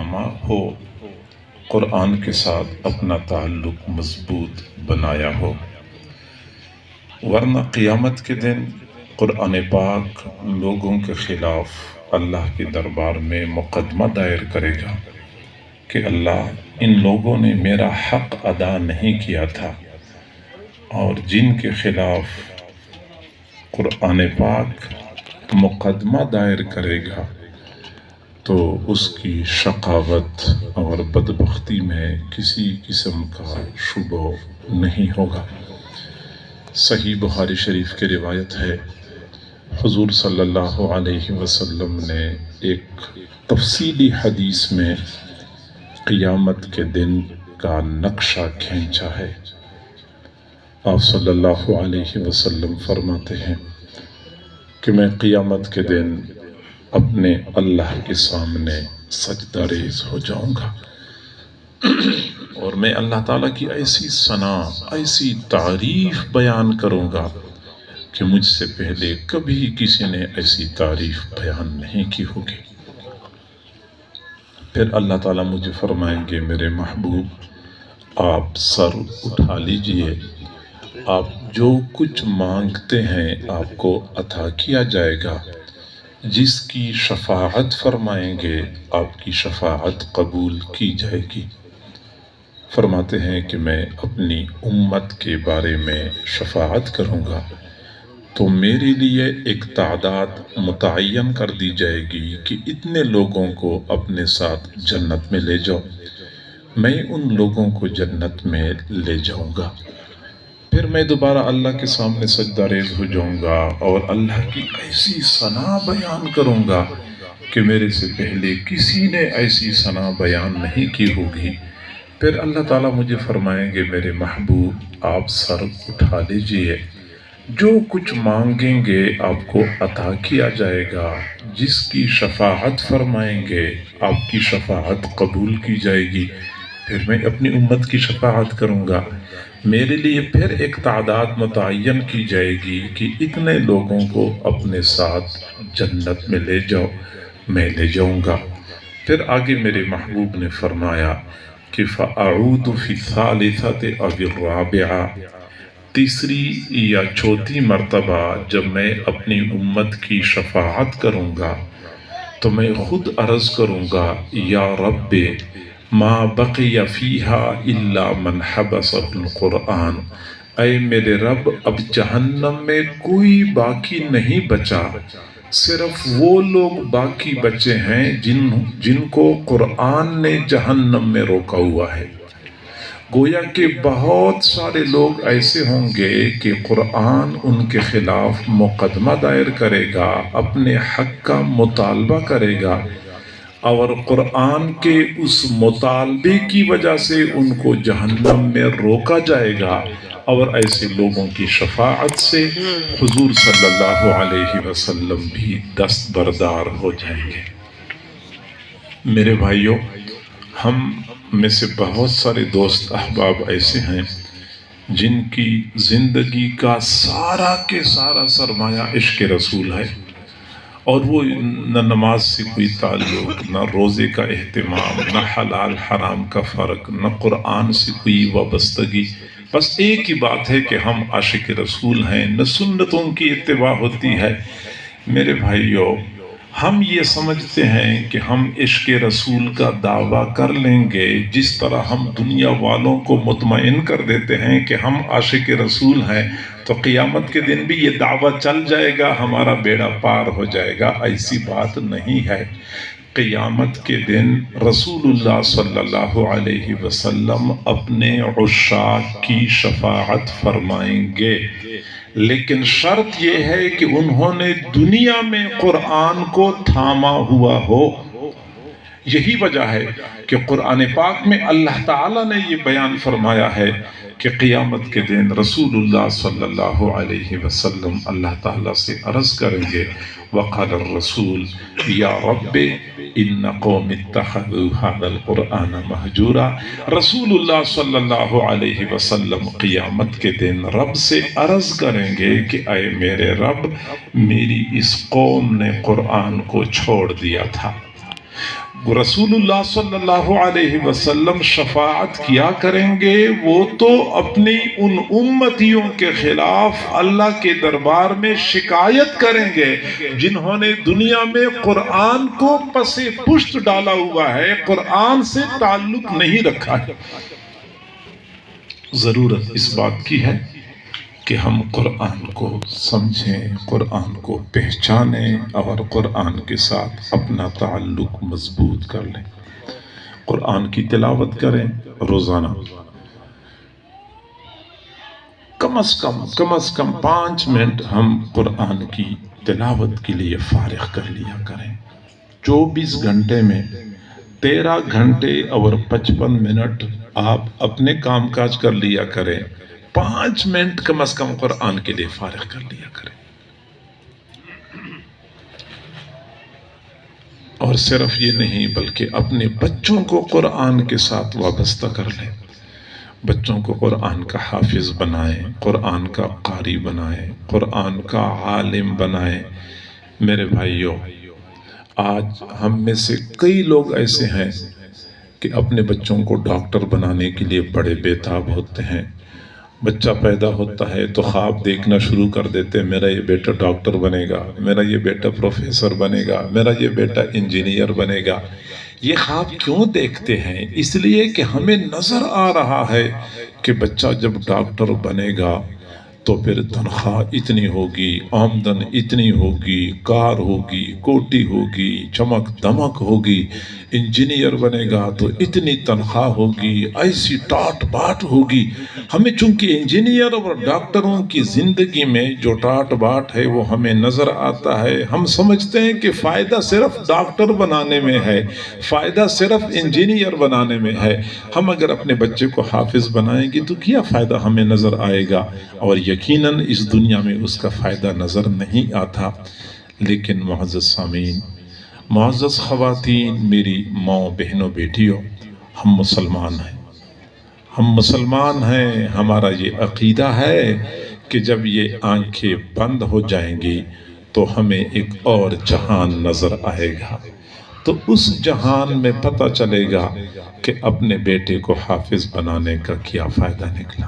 تھاما ہو، قرآن کے ساتھ اپنا تعلق مضبوط بنایا ہو، ورنہ قیامت کے دن قرآن پاک لوگوں کے خلاف اللہ کے دربار میں مقدمہ دائر کرے گا کہ اللہ، ان لوگوں نے میرا حق ادا نہیں کیا تھا، اور جن کے خلاف قرآن پاک مقدمہ دائر کرے گا تو اس کی شقاوت اور بدبختی میں کسی قسم کا شبہ نہیں ہوگا۔ صحیح بخاری شریف کی روایت ہے، حضور صلی اللہ علیہ وسلم نے ایک تفصیلی حدیث میں قیامت کے دن کا نقشہ کھینچا ہے۔ آپ صلی اللہ علیہ وسلم فرماتے ہیں کہ میں قیامت کے دن اپنے اللہ کے سامنے سجدہ ریز ہو جاؤں گا، اور میں اللہ تعالیٰ کی ایسی ثنا، ایسی تعریف بیان کروں گا کہ مجھ سے پہلے کبھی کسی نے ایسی تعریف بیان نہیں کی ہوگی۔ پھر اللہ تعالیٰ مجھے فرمائیں گے، میرے محبوب آپ سر اٹھا لیجئے، آپ جو کچھ مانگتے ہیں آپ کو عطا کیا جائے گا، جس کی شفاعت فرمائیں گے آپ کی شفاعت قبول کی جائے گی۔ فرماتے ہیں کہ میں اپنی امت کے بارے میں شفاعت کروں گا تو میرے لیے ایک تعداد متعین کر دی جائے گی کہ اتنے لوگوں کو اپنے ساتھ جنت میں لے جاؤ، میں ان لوگوں کو جنت میں لے جاؤں گا۔ پھر میں دوبارہ اللہ کے سامنے سجدہ ریز ہو جاؤں گا اور اللہ کی ایسی ثنا بیان کروں گا کہ میرے سے پہلے کسی نے ایسی ثنا بیان نہیں کی ہوگی۔ پھر اللہ تعالیٰ مجھے فرمائیں گے، میرے محبوب آپ سر اٹھا لیجئے، جو کچھ مانگیں گے آپ کو عطا کیا جائے گا، جس کی شفاعت فرمائیں گے آپ کی شفاعت قبول کی جائے گی۔ پھر میں اپنی امت کی شفاعت کروں گا، میرے لیے پھر ایک تعداد متعین کی جائے گی کہ اتنے لوگوں کو اپنے ساتھ جنت میں لے جاؤ، میں لے جاؤں گا۔ پھر آگے میرے محبوب نے فرمایا کہ فَأَعُودُ فِي الثَّالِثَةِ أَوِ الرَّابِعَةِ، تیسری یا چوتھی مرتبہ جب میں اپنی امت کی شفاعت کروں گا تو میں خود عرض کروں گا، یا رب ما بقی فیہا الا من حبسہ القرآن، اے میرے رب اب جہنم میں کوئی باقی نہیں بچا، صرف وہ لوگ باقی بچے ہیں جن کو قرآن نے جہنم میں روکا ہوا ہے۔ گویا کہ بہت سارے لوگ ایسے ہوں گے کہ قرآن ان کے خلاف مقدمہ دائر کرے گا، اپنے حق کا مطالبہ کرے گا، اور قرآن کے اس مطالبے کی وجہ سے ان کو جہنم میں روکا جائے گا، اور ایسے لوگوں کی شفاعت سے حضور صلی اللہ علیہ وسلم بھی دستبردار ہو جائیں گے۔ میرے بھائیوں، ہم میں سے بہت سارے دوست احباب ایسے ہیں جن کی زندگی کا سارا کے سارا سرمایہ عشق رسول ہے، اور وہ نہ نماز سے کوئی تعلق، نہ روزے کا اہتمام، نہ حلال حرام کا فرق، نہ قرآن سے کوئی وابستگی، بس ایک ہی بات ہے کہ ہم عاشق رسول ہیں، نہ سنتوں کی اتباع ہوتی ہے۔ میرے بھائیوں، ہم یہ سمجھتے ہیں کہ ہم عشق رسول کا دعویٰ کر لیں گے، جس طرح ہم دنیا والوں کو مطمئن کر دیتے ہیں کہ ہم عاشق رسول ہیں تو قیامت کے دن بھی یہ دعویٰ چل جائے گا، ہمارا بیڑا پار ہو جائے گا۔ ایسی بات نہیں ہے۔ قیامت کے دن رسول اللہ صلی اللہ علیہ وسلم اپنے عشاق کی شفاعت فرمائیں گے، لیکن شرط یہ ہے کہ انہوں نے دنیا میں قرآن کو تھاما ہوا ہو۔ یہی وجہ ہے کہ قرآن پاک میں اللہ تعالیٰ نے یہ بیان فرمایا ہے کہ قیامت کے دن رسول اللہ صلی اللہ علیہ وسلم اللہ تعالیٰ سے عرض کریں گے، وقال الرسول یا رب ان قوم اتخذوا هذا القرآن مہجورا۔ رسول اللہ صلی اللہ علیہ وسلم قیامت کے دن رب سے عرض کریں گے کہ اے میرے رب، میری اس قوم نے قرآن کو چھوڑ دیا تھا۔ رسول اللہ صلی اللہ علیہ وسلم شفاعت کیا کریں گے، وہ تو اپنی ان امتیوں کے خلاف اللہ کے دربار میں شکایت کریں گے جنہوں نے دنیا میں قرآن کو پس پشت ڈالا ہوا ہے، قرآن سے تعلق نہیں رکھا ہے۔ ضرورت اس بات کی ہے کہ ہم قرآن کو سمجھیں، قرآن کو پہچانیں اور قرآن کے ساتھ اپنا تعلق مضبوط کر لیں۔ قرآن کی تلاوت کریں روزانہ، کم از کم 5 منٹ ہم قرآن کی تلاوت کے لیے فارغ کر لیا کریں۔ 24 گھنٹے میں 13 گھنٹے اور 55 منٹ آپ اپنے کام کاج کر لیا کریں، 5 منٹ کم از کم قرآن کے لیے فارغ کر لیا کریں۔ اور صرف یہ نہیں بلکہ اپنے بچوں کو قرآن کے ساتھ وابستہ کر لیں، بچوں کو قرآن کا حافظ بنائیں، قرآن کا قاری بنائیں، قرآن کا عالم بنائیں۔ میرے بھائیوں، آج ہم میں سے کئی لوگ ایسے ہیں کہ اپنے بچوں کو ڈاکٹر بنانے کے لیے بڑے بےتاب ہوتے ہیں۔ بچہ پیدا ہوتا ہے تو خواب دیکھنا شروع کر دیتے ہیں، میرا یہ بیٹا ڈاکٹر بنے گا، میرا یہ بیٹا پروفیسر بنے گا، میرا یہ بیٹا انجینئر بنے گا۔ یہ خواب کیوں دیکھتے ہیں؟ اس لیے کہ ہمیں نظر آ رہا ہے کہ بچہ جب ڈاکٹر بنے گا تو پھر تنخواہ اتنی ہوگی، آمدن اتنی ہوگی، کار ہوگی، کوٹی ہوگی، چمک دمک ہوگی۔ انجینئر بنے گا تو اتنی تنخواہ ہوگی، ایسی ٹاٹ باٹ ہوگی۔ ہمیں چونکہ انجینئر اور ڈاکٹروں کی زندگی میں جو ٹاٹ باٹ ہے وہ ہمیں نظر آتا ہے، ہم سمجھتے ہیں کہ فائدہ صرف ڈاکٹر بنانے میں ہے، فائدہ صرف انجینئر بنانے میں ہے۔ ہم اگر اپنے بچے کو حافظ بنائیں گے تو کیا فائدہ ہمیں نظر آئے گا؟ اور یقیناً اس دنیا میں اس کا فائدہ نظر نہیں آتا۔ لیکن معزز سامعین، معزز خواتین، میری ماں، بہنوں، بیٹیوں، ہم مسلمان ہیں، ہم مسلمان ہیں۔ ہمارا یہ عقیدہ ہے کہ جب یہ آنکھیں بند ہو جائیں گی تو ہمیں ایک اور جہان نظر آئے گا، تو اس جہان میں پتہ چلے گا کہ اپنے بیٹے کو حافظ بنانے کا کیا فائدہ نکلا۔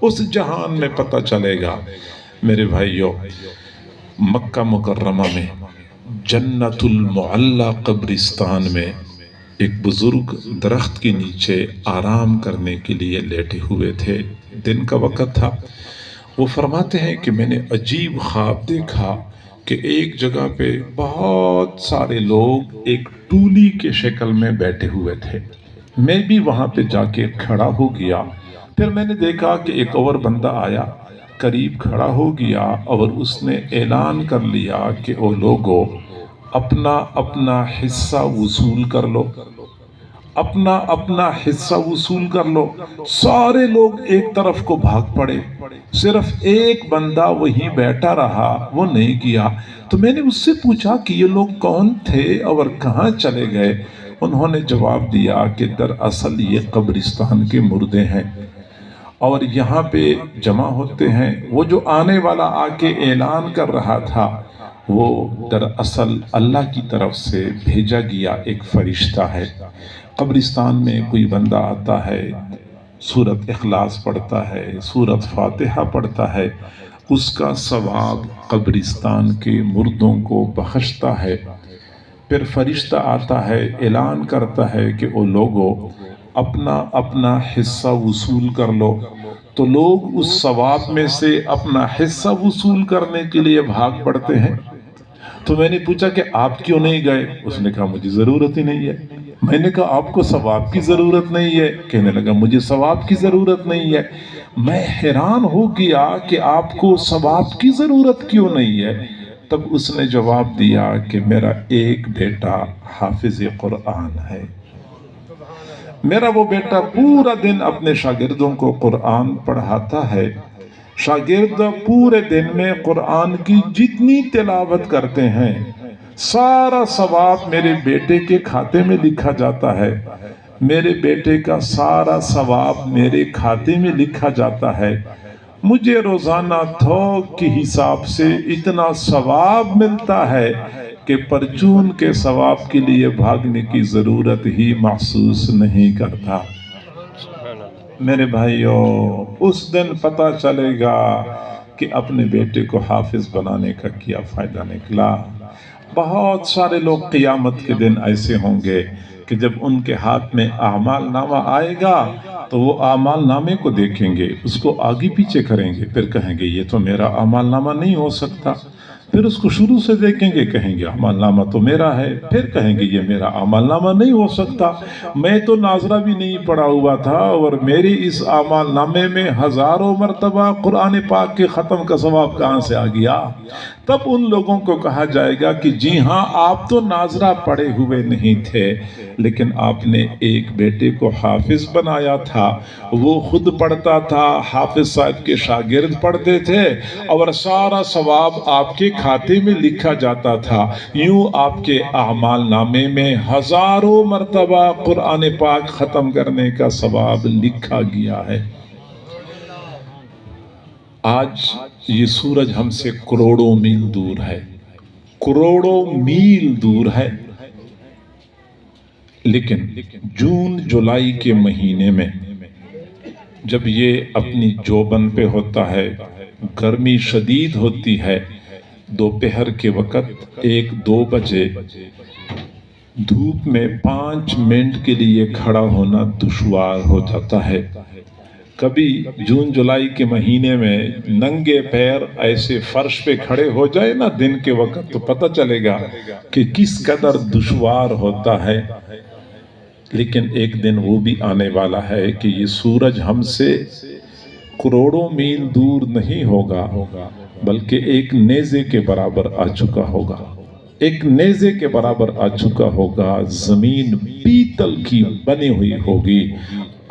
اس جہان میں پتہ چلے گا۔ میرے بھائیوں، مکہ مکرمہ میں جنت المعلی قبرستان میں ایک بزرگ درخت کے نیچے آرام کرنے کے لیے لیٹے ہوئے تھے، دن کا وقت تھا۔ وہ فرماتے ہیں کہ میں نے عجیب خواب دیکھا کہ ایک جگہ پہ بہت سارے لوگ ایک ٹولی کے شکل میں بیٹھے ہوئے تھے۔ میں بھی وہاں پہ جا کے کھڑا ہو گیا۔ پھر میں نے دیکھا کہ ایک اور بندہ آیا، قریب کھڑا ہو گیا اور اس نے اعلان کر لیا کہ او لوگو، اپنا اپنا حصہ وصول کر لو، اپنا اپنا حصہ وصول کر لو۔ سارے لوگ ایک طرف کو بھاگ پڑے، صرف ایک بندہ وہیں بیٹھا رہا، وہ نہیں گیا۔ تو میں نے اس سے پوچھا کہ یہ لوگ کون تھے اور کہاں چلے گئے؟ انہوں نے جواب دیا کہ دراصل یہ قبرستان کے مردے ہیں اور یہاں پہ جمع ہوتے ہیں۔ وہ جو آنے والا آ کے اعلان کر رہا تھا وہ دراصل اللہ کی طرف سے بھیجا گیا ایک فرشتہ ہے۔ قبرستان میں کوئی بندہ آتا ہے، سورۃ اخلاص پڑھتا ہے، سورۃ فاتحہ پڑھتا ہے، اس کا ثواب قبرستان کے مردوں کو بخشتا ہے۔ پھر فرشتہ آتا ہے، اعلان کرتا ہے کہ او لوگو، اپنا اپنا حصہ وصول کر لو۔ تو لوگ اس ثواب میں سے اپنا حصہ وصول کرنے کے لیے بھاگ پڑتے ہیں۔ تو میں نے پوچھا کہ آپ کیوں نہیں گئے؟ اس نے کہا مجھے ضرورت ہی نہیں ہے۔ میں نے کہا آپ کو ثواب کی ضرورت نہیں ہے؟ کہنے لگا مجھے ثواب کی ضرورت نہیں ہے۔ میں حیران ہو گیا کہ آپ کو ثواب کی ضرورت کیوں نہیں ہے؟ تب اس نے جواب دیا کہ میرا ایک بیٹا حافظ قرآن ہے، میرا وہ بیٹا پورا دن اپنے شاگردوں کو قرآن پڑھاتا ہے۔ شاگرد پورے دن میں قرآن کی جتنی تلاوت کرتے ہیں سارا ثواب میرے بیٹے کے کھاتے میں لکھا جاتا ہے، میرے بیٹے کا سارا ثواب میرے کھاتے میں لکھا جاتا ہے۔ مجھے روزانہ تھوک کے حساب سے اتنا ثواب ملتا ہے کہ پرچون کے ثواب کے لیے بھاگنے کی ضرورت ہی محسوس نہیں کرتا۔ میرے بھائیوں، اس دن پتہ چلے گا کہ اپنے بیٹے کو حافظ بنانے کا کیا فائدہ نکلا۔ بہت سارے لوگ قیامت کے دن ایسے ہوں گے کہ جب ان کے ہاتھ میں اعمال نامہ آئے گا تو وہ اعمال نامے کو دیکھیں گے، اس کو آگے پیچھے کریں گے، پھر کہیں گے یہ تو میرا اعمال نامہ نہیں ہو سکتا۔ پھر اس کو شروع سے دیکھیں گے، کہیں گے اعمال نامہ تو میرا ہے، پھر کہیں گے یہ میرا اعمال نامہ نہیں ہو سکتا، میں تو ناظرہ بھی نہیں پڑھا ہوا تھا اور میری اس اعمال نامے میں ہزاروں مرتبہ قرآن پاک کے ختم کا ثواب کہاں سے آ گیا؟ تب ان لوگوں کو کہا جائے گا کہ جی ہاں، آپ تو ناظرہ پڑھے ہوئے نہیں تھے، لیکن آپ نے ایک بیٹے کو حافظ بنایا تھا، وہ خود پڑھتا تھا، حافظ صاحب کے شاگرد پڑھتے تھے اور سارا ثواب آپ کے کھاتے میں لکھا جاتا تھا۔ یوں آپ کے اعمال نامے میں ہزاروں مرتبہ قرآن پاک ختم کرنے کا ثواب لکھا گیا ہے۔ آج یہ سورج ہم سے کروڑوں میل دور ہے، کروڑوں میل دور ہے، لیکن جون جولائی کے مہینے میں جب یہ اپنی جوبن پہ ہوتا ہے، گرمی شدید ہوتی ہے، دوپہر کے وقت 1-2 بجے دھوپ میں 5 منٹ کے لیے کھڑا ہونا دشوار ہو جاتا ہے۔ کبھی جون جولائی کے مہینے میں ننگے پیر ایسے فرش پہ کھڑے ہو جائے نا دن کے وقت تو پتہ چلے گا کہ کس قدر دشوار ہوتا ہے۔ لیکن ایک دن وہ بھی آنے والا ہے کہ یہ سورج ہم سے کروڑوں میل دور نہیں ہوگا، بلکہ ایک نیزے کے برابر آ چکا ہوگا، ایک نیزے کے برابر آ چکا ہوگا۔ زمین پیتل کی بنی ہوئی ہوگی،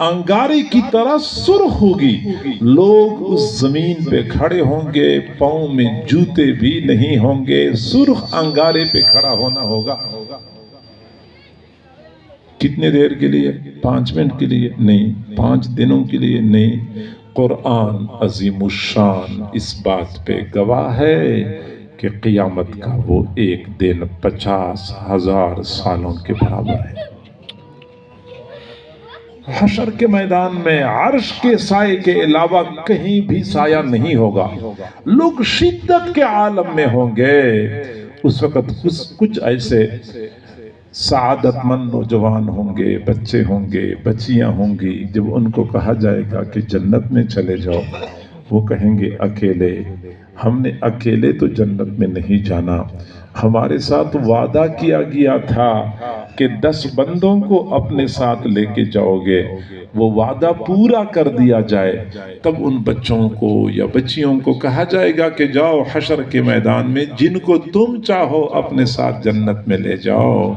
انگارے کی طرح سرخ ہوگی، لوگ اس زمین پہ کھڑے ہوں گے، پاؤں میں جوتے بھی نہیں ہوں گے، سرخ انگارے پہ کھڑا ہونا ہوگا۔ کتنے دیر کے لیے؟ 5 منٹ کے لیے نہیں، 5 دنوں کے لیے نہیں۔ قرآن عظیم الشان اس بات پہ گواہ ہے کہ قیامت کا وہ ایک دن 50,000 سالوں کے برابر ہے۔ حشر کے میدان میں عرش کے سائے کے علاوہ کہیں بھی سایہ نہیں ہوگا، لوگ شدت کے عالم میں ہوں گے۔ اس وقت کچھ ایسے سعادت مند نوجوان ہوں گے، بچے ہوں گے، بچیاں ہوں گی، جب ان کو کہا جائے گا کہ جنت میں چلے جاؤ، وہ کہیں گے اکیلے؟ ہم نے اکیلے تو جنت میں نہیں جانا، ہمارے ساتھ وعدہ کیا گیا تھا کہ 10 بندوں کو اپنے ساتھ لے کے جاؤ گے، وہ وعدہ پورا کر دیا جائے۔ تب ان بچوں کو یا بچیوں کو کہا جائے گا کہ جاؤ حشر کے میدان میں، جن کو تم چاہو اپنے ساتھ جنت میں لے جاؤ۔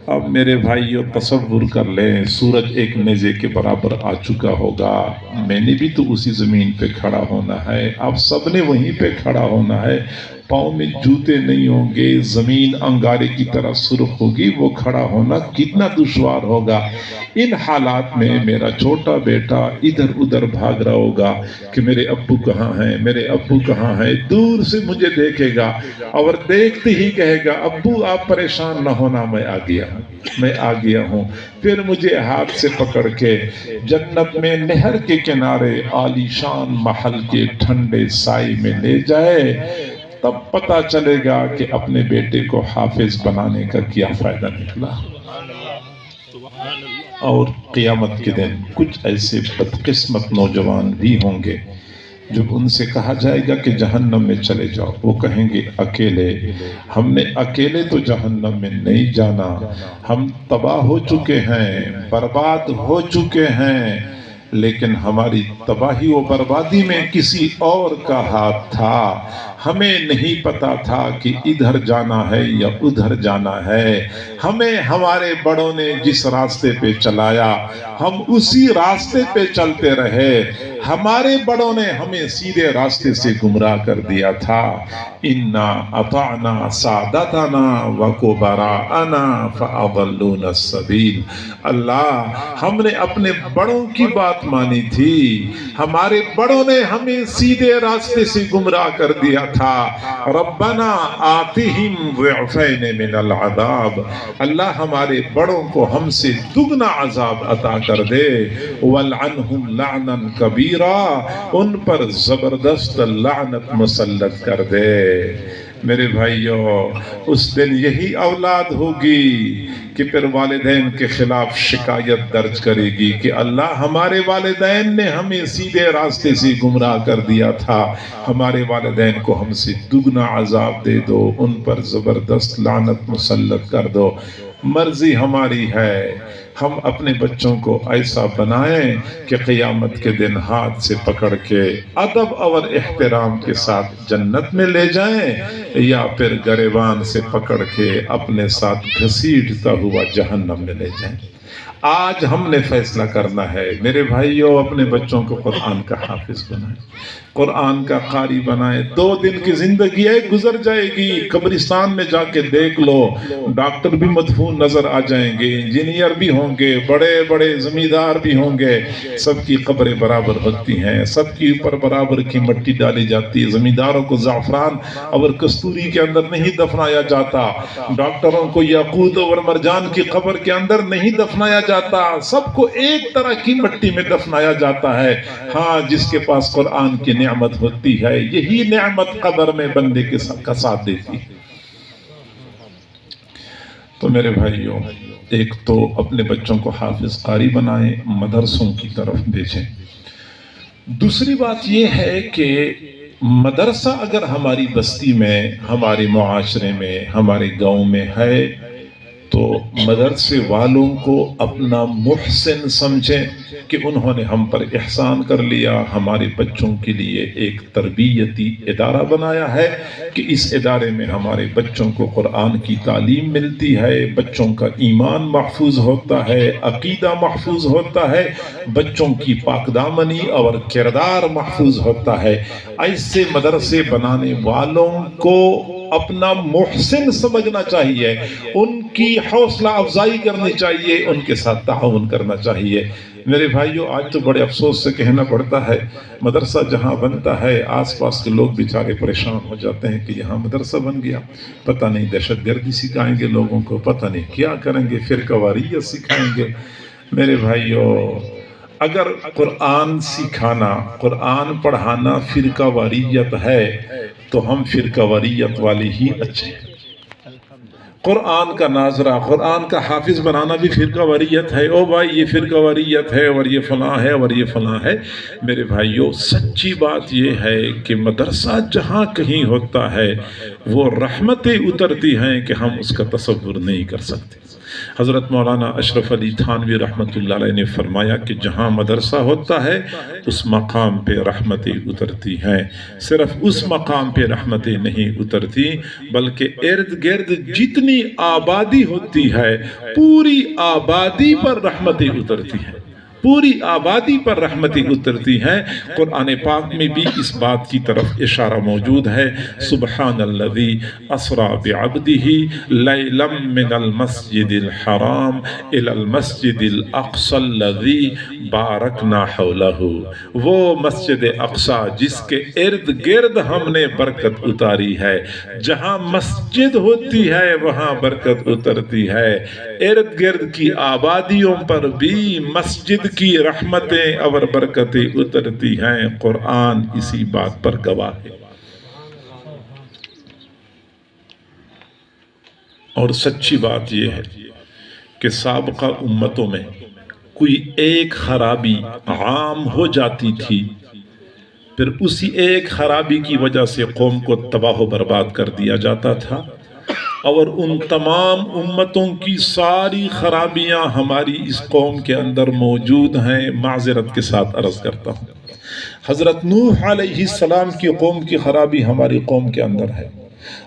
اب میرے بھائیو تصور کر لیں، سورج ایک نیزے کے برابر آ چکا ہوگا، میں نے بھی تو اسی زمین پہ کھڑا ہونا ہے، آپ سب نے وہیں پہ کھڑا ہونا ہے، پاؤں میں جوتے نہیں ہوں گے، زمین انگارے کی طرح سرخ ہوگی، وہ کھڑا ہونا کتنا دشوار ہوگا۔ ان حالات میں میرا چھوٹا بیٹا ادھر ادھر بھاگ رہا ہوگا کہ میرے ابو کہاں ہیں، میرے ابو کہاں ہیں، دور سے مجھے دیکھے گا اور دیکھتے ہی کہے گا ابو آپ پریشان نہ ہونا، میں آ گیا ہوں، میں آ گیا ہوں۔ پھر مجھے ہاتھ سے پکڑ کے جنت میں نہر کے کنارے عالی شان محل کے ٹھنڈے سائے میں لے جائے، تب پتہ چلے گا کہ اپنے بیٹے کو حافظ بنانے کا کیا فائدہ نکلا۔ اور قیامت کے دن کچھ ایسے بدقسمت نوجوان بھی ہوں گے جب ان سے کہا جائے گا کہ جہنم میں چلے جاؤ، وہ کہیں گے اکیلے؟ ہم نے اکیلے تو جہنم میں نہیں جانا، ہم تباہ ہو چکے ہیں، برباد ہو چکے ہیں، لیکن ہماری تباہی و بربادی میں کسی اور کا ہاتھ تھا، ہمیں نہیں پتا تھا کہ ادھر جانا ہے یا ادھر جانا ہے، ہمیں ہمارے بڑوں نے جس راستے پہ چلایا ہم اسی راستے پہ چلتے رہے، ہمارے بڑوں نے ہمیں سیدھے راستے سے گمراہ کر دیا تھا۔ اِنَّا أَطَعْنَا سَادَتَنَا وَكُبَرَاءَنَا فَأَضَلُّونَا السَّبِيلَ۔ اللہ، ہم نے اپنے بڑوں کی بات بات مانی تھی، ہمارے بڑوں نے ہمیں سیدھے راستے سے گمراہ کر دیا تھا۔ ربنا آتہم ضعفین من العذاب، اللہ ہمارے بڑوں کو ہم سے دگنا عذاب عطا کر دے۔ والعنہم لعنا کبیرا، ان پر زبردست لعنت مسلط کر دے۔ میرے بھائیوں، اس دن یہی اولاد ہوگی کہ پھر والدین کے خلاف شکایت درج کرے گی کہ اللہ ہمارے والدین نے ہمیں سیدھے راستے سے گمراہ کر دیا تھا، ہمارے والدین کو ہم سے دگنا عذاب دے دو، ان پر زبردست لعنت مسلط کر دو۔ مرضی ہماری ہے، ہم اپنے بچوں کو ایسا بنائیں کہ قیامت کے دن ہاتھ سے پکڑ کے ادب اور احترام کے ساتھ جنت میں لے جائیں، یا پھر گریبان سے پکڑ کے اپنے ساتھ گھسیٹتا ہوا جہنم میں لے جائیں۔ آج ہم نے فیصلہ کرنا ہے میرے بھائیوں، اپنے بچوں کو قرآن کا حافظ بنائیں، قرآن کا قاری بنائیں۔ 2 دن کی زندگی ہے، گزر جائے گی۔ قبرستان میں جا کے دیکھ لو، ڈاکٹر بھی مدفون نظر آ جائیں گے، انجینئر بھی ہوں گے، بڑے بڑے زمیندار بھی ہوں گے، سب کی قبریں برابر ہوتی ہیں، سب کی اوپر برابر کی مٹی ڈالی جاتی ہے۔ زمینداروں کو زعفران اور کستوری کے اندر نہیں دفنایا جاتا، ڈاکٹروں کو یاقوت اور مرجان کی قبر کے اندر نہیں دفنایا جاتا، سب کو ایک طرح کی مٹی میں دفنایا جاتا ہے۔ ہاں، جس کے پاس قرآن کی نعمت ہوتی ہے، یہی نعمت قبر میں بندے کے ساتھ دیتی ہے۔ تو میرے بھائیوں، ایک تو اپنے بچوں کو حافظ قاری بنائیں، مدرسوں کی طرف بھیجیں۔ دوسری بات یہ ہے کہ مدرسہ اگر ہماری بستی میں، ہمارے معاشرے میں، ہمارے گاؤں میں ہے تو مدرسے والوں کو اپنا محسن سمجھیں کہ انہوں نے ہم پر احسان کر لیا، ہمارے بچوں کے لیے ایک تربیتی ادارہ بنایا ہے کہ اس ادارے میں ہمارے بچوں کو قرآن کی تعلیم ملتی ہے، بچوں کا ایمان محفوظ ہوتا ہے، عقیدہ محفوظ ہوتا ہے، بچوں کی پاک دامنی اور کردار محفوظ ہوتا ہے۔ ایسے مدرسے بنانے والوں کو اپنا محسن سمجھنا چاہیے، ان کی حوصلہ افزائی کرنی چاہیے، ان کے ساتھ تعاون کرنا چاہیے۔ میرے بھائیوں، آج تو بڑے افسوس سے کہنا پڑتا ہے، مدرسہ جہاں بنتا ہے آس پاس کے لوگ بیچارے پریشان ہو جاتے ہیں کہ یہاں مدرسہ بن گیا، پتہ نہیں دہشت گردی سکھائیں گے لوگوں کو، پتہ نہیں کیا کریں گے، فرقہ واریت سکھائیں گے۔ میرے بھائیوں، اگر قرآن سکھانا، قرآن پڑھانا فرقہ واریت ہے تو ہم فرقہ واریت والے ہی اچھے ہیں۔ قرآن کا ناظرہ، قرآن کا حافظ بنانا بھی فرقہ واریت ہے۔ او بھائی یہ فرقہ واریت ہے اور یہ فلاں ہے اور یہ فلاں ہے۔ میرے بھائیوں، سچی بات یہ ہے کہ مدرسہ جہاں کہیں ہوتا ہے وہ رحمتیں اترتی ہیں کہ ہم اس کا تصور نہیں کر سکتے۔ حضرت مولانا اشرف علی تھانوی رحمۃ اللہ علیہ نے فرمایا کہ جہاں مدرسہ ہوتا ہے اس مقام پہ رحمتیں اترتی ہیں۔ صرف اس مقام پہ رحمتیں نہیں اترتی بلکہ ارد گرد جتنی آبادی ہوتی ہے پوری آبادی پر رحمتیں اترتی ہیں، پوری آبادی پر رحمتیں اترتی ہیں۔ قرآن پاک میں بھی اس بات کی طرف اشارہ موجود ہے، سبحان الذی اسریٰ بعبدہ لیلا من المسجد الحرام الی المسجد الاقصی الذی بارکنا حولہ۔ وہ مسجد اقصی جس کے ارد گرد ہم نے برکت اتاری ہے، جہاں مسجد ہوتی ہے وہاں برکت اترتی ہے، ارد گرد کی آبادیوں پر بھی مسجد کی رحمتیں اور برکتیں اترتی ہیں۔ قرآن اسی بات پر گواہ ہے۔ اور سچی بات یہ ہے کہ سابقہ امتوں میں کوئی ایک خرابی عام ہو جاتی تھی، پھر اسی ایک خرابی کی وجہ سے قوم کو تباہ و برباد کر دیا جاتا تھا، اور ان تمام امتوں کی ساری خرابیاں ہماری اس قوم کے اندر موجود ہیں۔ معذرت کے ساتھ عرض کرتا ہوں، حضرت نوح علیہ السلام کی قوم کی خرابی ہماری قوم کے اندر ہے،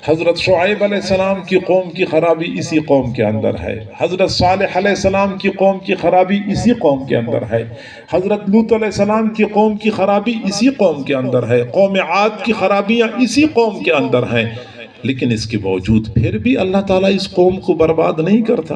حضرت شعیب علیہ السلام کی قوم کی خرابی اسی قوم کے اندر ہے، حضرت صالح علیہ السلام کی قوم کی خرابی اسی قوم کے اندر ہے، حضرت لوط علیہ السلام کی قوم کی خرابی اسی قوم کے اندر ہے، قوم عاد کی خرابیاں اسی قوم کے اندر ہیں۔ لیکن اس کے باوجود پھر بھی اللہ تعالیٰ اس قوم کو برباد نہیں کرتا۔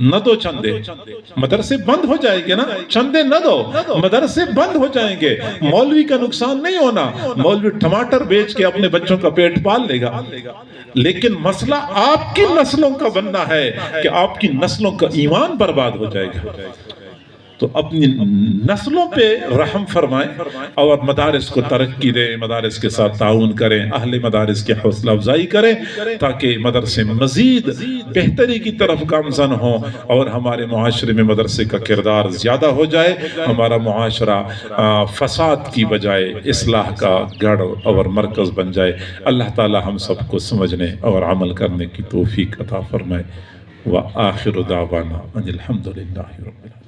نہ دو چندے، مدرسے بند ہو جائیں گے نا، چندے نہ دو، مدرسے بند ہو جائیں گے، مولوی کا نقصان نہیں ہونا، مولوی ٹماٹر بیچ کے اپنے بچوں کا پیٹ پال لے گا، لیکن مسئلہ آپ کی نسلوں کا بننا ہے کہ آپ کی نسلوں کا ایمان برباد ہو جائے گا۔ تو اپنی نسلوں پہ رحم فرمائیں اور مدارس کو ترقی دیں، مدارس کے ساتھ تعاون کریں، اہل مدارس کی حوصلہ افزائی کریں تاکہ مدرسے مزید بہتری کی طرف گامزن ہوں اور ہمارے معاشرے میں مدرسے کا کردار زیادہ ہو جائے، ہمارا معاشرہ فساد کی بجائے اصلاح کا گڑھ اور مرکز بن جائے۔ اللہ تعالی ہم سب کو سمجھنے اور عمل کرنے کی توفیق عطا فرمائے۔ وآخر دعوانا ان الحمدللہ رب العالمین۔